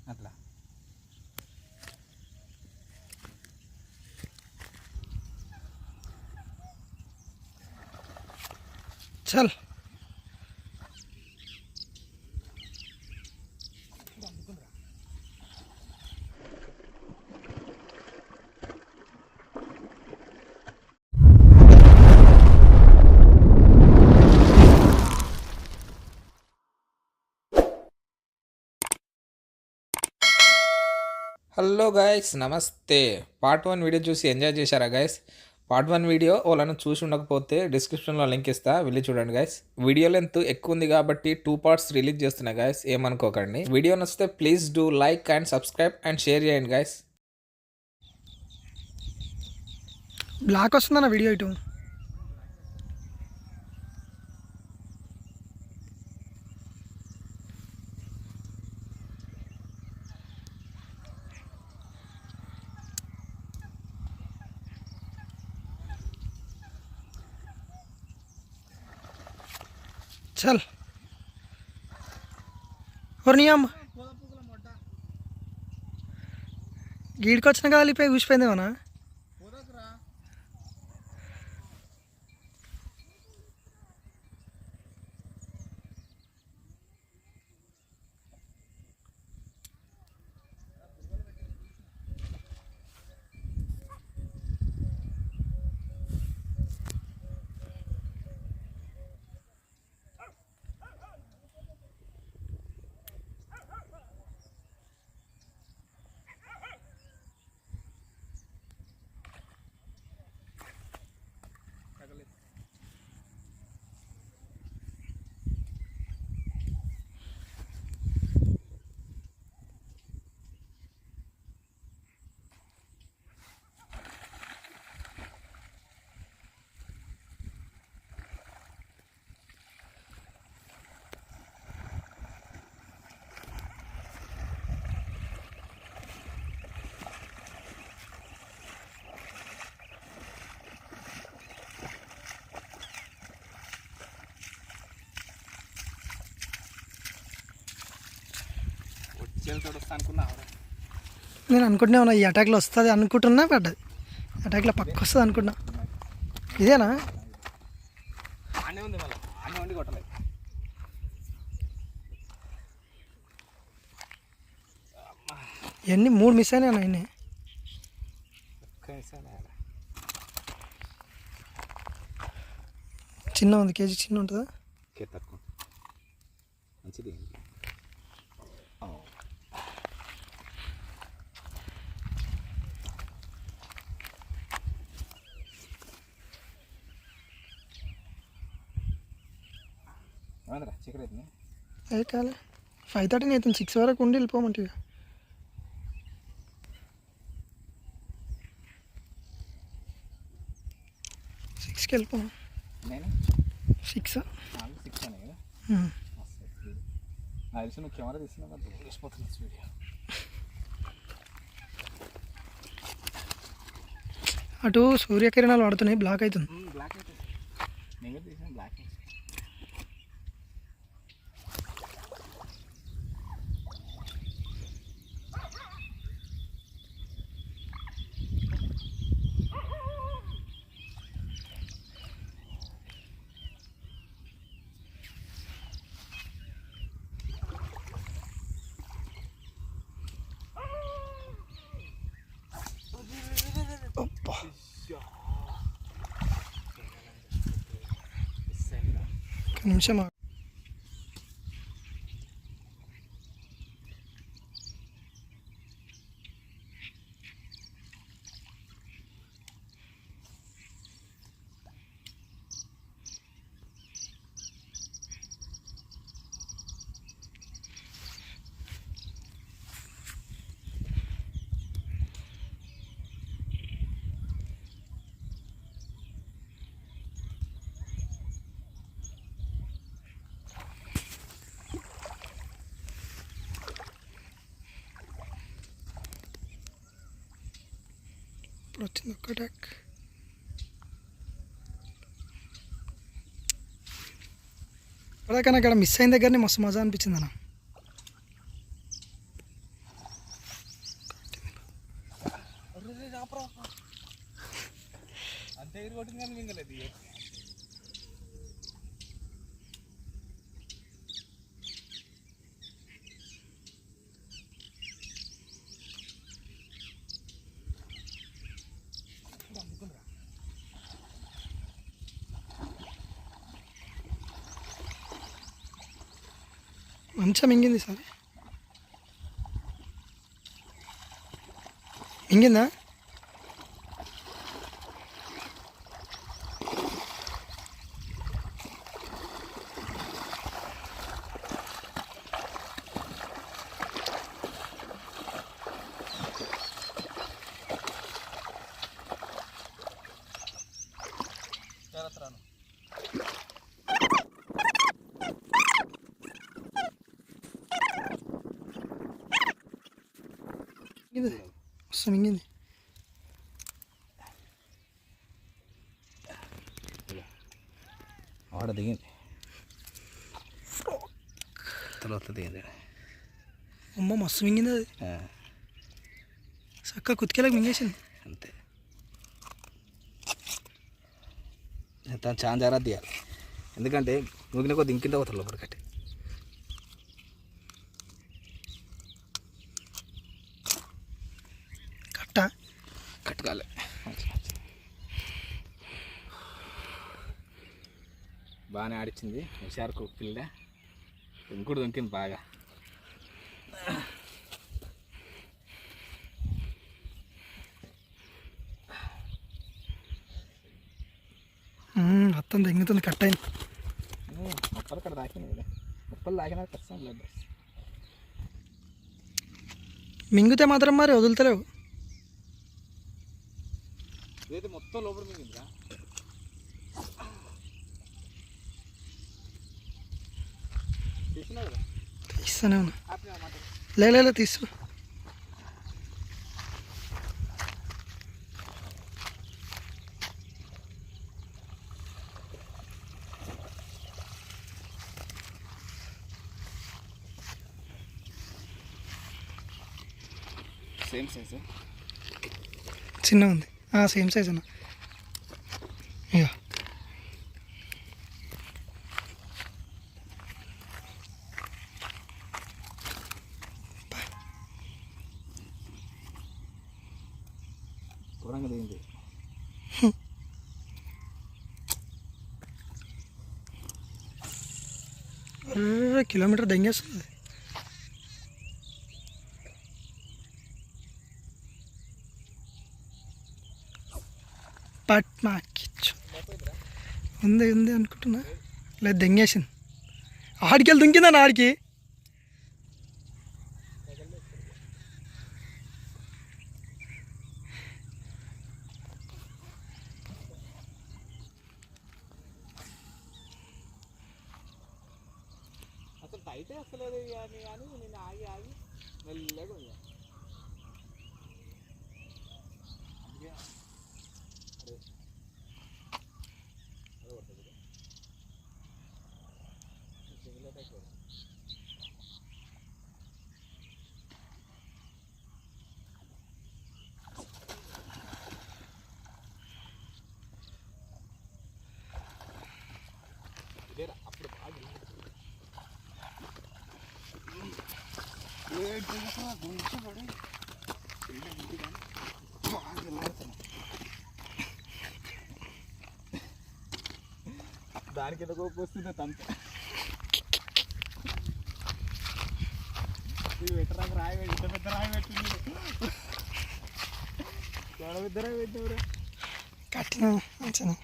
అట్లా చల్. Hello guys, నమస్తే. పార్ట్ 1 వీడియో చూసి ఎంజాయ్ చేశారా గైస్? పార్ట్ 1 వీడియో వాళ్ళని చూసి ఉండకపోతే డిస్క్రిప్షన్లో లింక్ ఇస్తా, వెళ్ళి చూడండి గైస్. వీడియో లెంత్ ఎక్కువ ఉంది కాబట్టి 2 పార్ట్స్ రిలీజ్ చేస్తున్నా గైస్, ఏమనుకోకండి. వీడియో నచ్చితే please do like and subscribe and share చేయండి గైస్. బ్లాక్ వస్తుందన్న వీడియో ఇటు. చల్. నీ అమ్మ గీడికి వచ్చిన కాలిపోయి ఊసిపోయిందేమన్నా. నేను అనుకుంటున్నా ఉన్నా ఈ అటాక్లో వస్తుంది అనుకుంటున్నా, పడ్డది. అటాక్లో పక్క వస్తుంది అనుకున్నా. ఇదేనా? ఇవన్నీ 3 మిస్ అయినాయి అన్న. ఇవన్నీ చిన్న ఉంది, కేజీ చిన్న ఉంటుందా? మంచిది. అదే కాలే 5:30 అవుతుంది, 6 వరకు ఉండి వెళ్ళిపోమంటే. 6కి వెళ్ళిపో. 6 కెమెరా తీసుకున్నా. అటు సూర్యకిరణాలు పడుతున్నాయి, బ్లాక్ అవుతుంది. నిమిషం. వచ్చింది ఒక్క అటాక్. అక్కడ మిస్ అయిన దగ్గరనే మస్తు మజా అనిపించింది అన్న. అంతే ఎగిరి కొట్టింది కానీ మింగలేదు. మంచిగా మింగింది సరే. మింగిందా? మస్తు మింగింది. ఆడ దిగింది, తర్వాత దిగింది. అమ్మ మస్తు మింగింది అది. చక్కగా కుతికేలకు మింగేసింది. అంతే, తను చాలా జాగ్రత్త తీయాలి, ఎందుకంటే నూగిన కొద్ది ఇంకింత పోతారు లోపల కట్టి. కట్టుకోవాలి. బాగానే ఆడిచ్చింది, హుషారుకు పిల్ల. ఇంకోటి దొంకింది బాగా. మొత్తం తెంగుతుంది, కట్ అయింది. ముప్పలు అక్కడ తాకినాయి కదా, ముప్పలు తాకినా కష్టం లేదు. మింగితే మాత్రం మరి వదులుతలేవు. ఇదైతే మొత్తం లోపల మింగిందిరా. తీస్తానే ఉన్నా. లేదు తీసు. సేమ్ సైజ్, చిన్న ఉంది. సేమ్ సైజ్ అన్న. ఇక దూరంగా దిగింది. కిలోమీటర్ దెంగేస్తుంది. పట్మాకిచ్చు ఉంది ఉంది అనుకుంటున్నా. లేదు దెంగేసింది. ఆడికి వెళ్ళి దుంకిందా ఆడికి. అసలు టైటే వస్తలేదు కానీ నేను ఆగి ఆగి మెల్లగా ఉంది. అప్పుడు దానికి ఏదో కోపం వస్తుంది తంత. పెట్టరాకు రాయి పెట్టి ఇంత పెద్ద రాయి పెట్టింది. పెద్ద రాయి పెట్టినవురా. కట్టిన మంచిగా.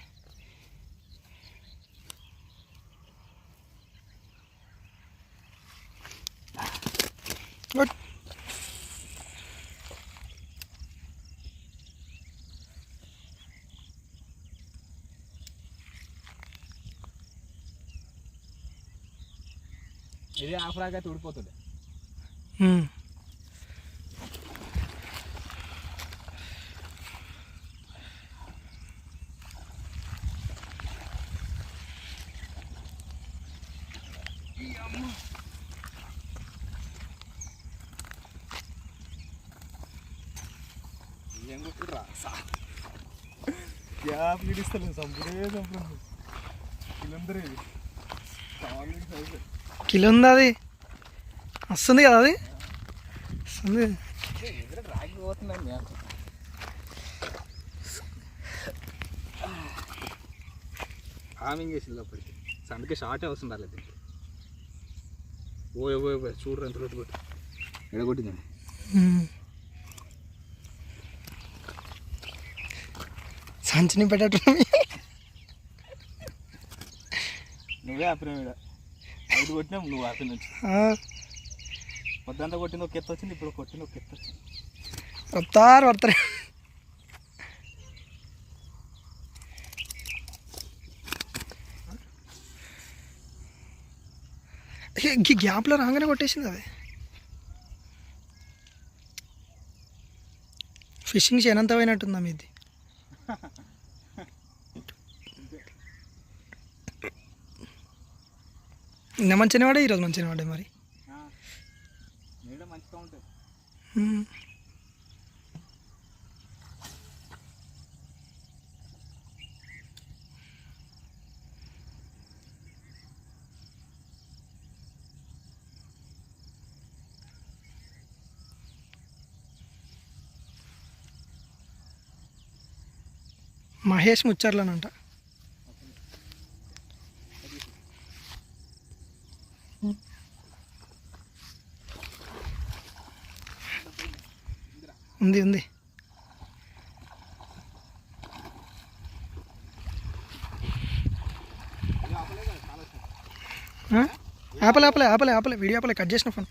ఇది ఆఫ్రాగా తుడిపోతుంది. ఏం కొట్టురా గ్యాప్ గిడిస్తాను సంపుడే సంపుడు వీళ్ళందరూ ఇది కావాలి సైజు కిలో ఉందా అది వస్తుంది కదా అది వస్తుంది రాగి పోతుందండి నాకు హామింగ్ చేసింది అప్పటికి అందుకే షార్టే వస్తుంది రాలేదు ఓ చూడరు ఎంత కొట్టు కొట్టు ఎడగొట్టిందండి సంచిని పెట్టట్టు నువ్వే ఆపిన మీద 5 కొట్టినాం నువ్వు ఆపిన నుంచి పొద్దంతా కొట్టింది ఒక ఎత్తు వచ్చింది ఇప్పుడు కొట్టింది ఒక ఎత్తు వచ్చింది పడతారు ఈ గ్యాప్లో రాగానే కొట్టేసింది అది ఫిషింగ్ చేయనంత పోయినట్టుందా మీది నిన్న మంచిగా వాడే ఈరోజు మంచిగా వాడే మరి నీడ మంచిగా ఉంటుంది మహేష్ ముచ్చర్లనంట ఉంది ఆపలే వీడియో ఆపలే కట్ చేసిన ఫోన్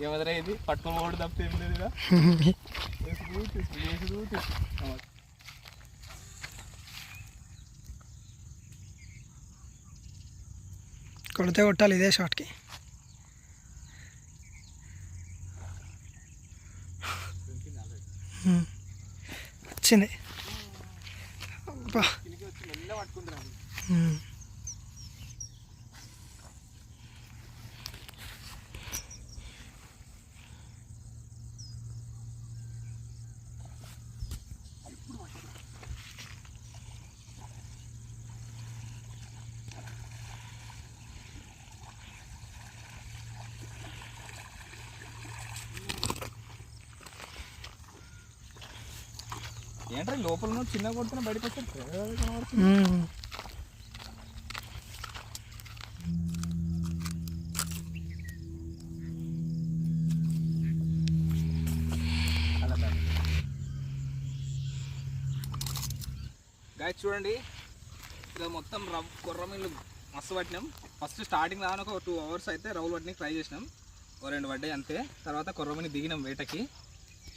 ఏమదరా ఇది పట్టుకోకూడదు తప్పితే ఏం లేదు కొడితే కొట్టాలి ఇదే షాట్కి వచ్చింది అబ్బా ఏంటంటే లోపల చిన్న కొడుతున్నా బయటకు వచ్చారు గాయ చూడండి ఇలా మొత్తం కొర్రమీళ్ళు మస్తు పట్టినాం ఫస్ట్ స్టార్టింగ్ రాను ఒక 2 hours అయితే రౌలు పట్టినకి ట్రై చేసినాం ఓ 2 పడ్డాయి అంతే తర్వాత కొర్రమీని దిగినాం వేటకి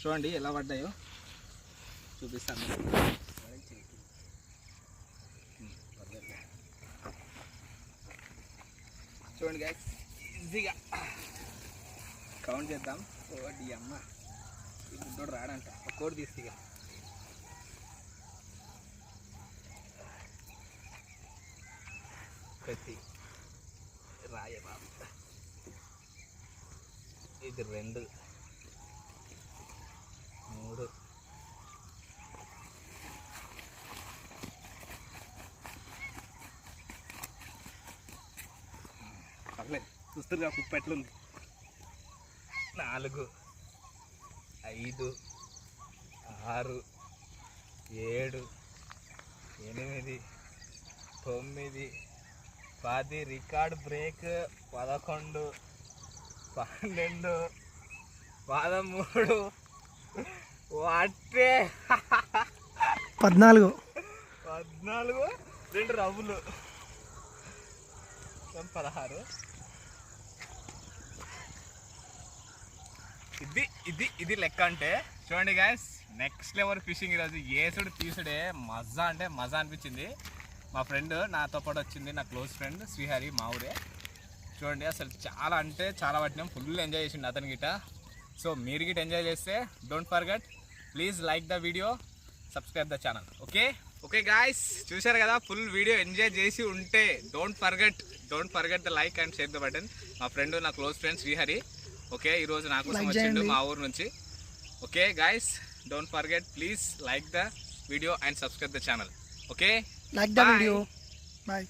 చూడండి ఎలా పడ్డాయో చూపిస్తాను చూడండి గాయస్ ఈజీగా కౌంట్ చేద్దాం ఓడి అమ్మ ఈ గుడ్డోడు రాడంట ఒక కోడి తీస్తే ప్రతి రాయ బాబు ఇది 2 3 పర్లేదు చూస్తున్నా కుప్ప ఎట్లుంది 4 5 6 7 8 9 10 రికార్డ్ బ్రేక్ 11 12 13 వాటే 14 2 రవ్వులు 16 ఇది లెక్క అంటే చూడండి గాయస్ నెక్స్ట్ లెవెల్ ఫిషింగ్ ఈరోజు ఏసుడు తీసుడే మజా అంటే మజా అనిపించింది మా ఫ్రెండ్ నాతో పాటు వచ్చింది నా క్లోజ్ ఫ్రెండ్ శ్రీహరి మా ఊరే చూడండి అసలు చాలా అంటే చాలా పట్టినాం ఫుల్ ఎంజాయ్ చేసిండు అతని గిట సో మీరు గిట ఎంజాయ్ చేస్తే don't forget please like the video subscribe the channel okay guys చూశారు కదా ఫుల్ వీడియో ఎంజాయ్ చేసి ఉంటే don't forget don't forget the like and share the button. మా ఫ్రెండ్, నా క్లోజ్ ఫ్రెండ్ శ్రీహరి. ఓకే, ఈరోజు నా కోసం Like వచ్చిండు చేయండి. మా ఊరు నుంచి. Okay guys, don't forget, please like the video and subscribe the channel. Okay, like the Bye. Video. Bye.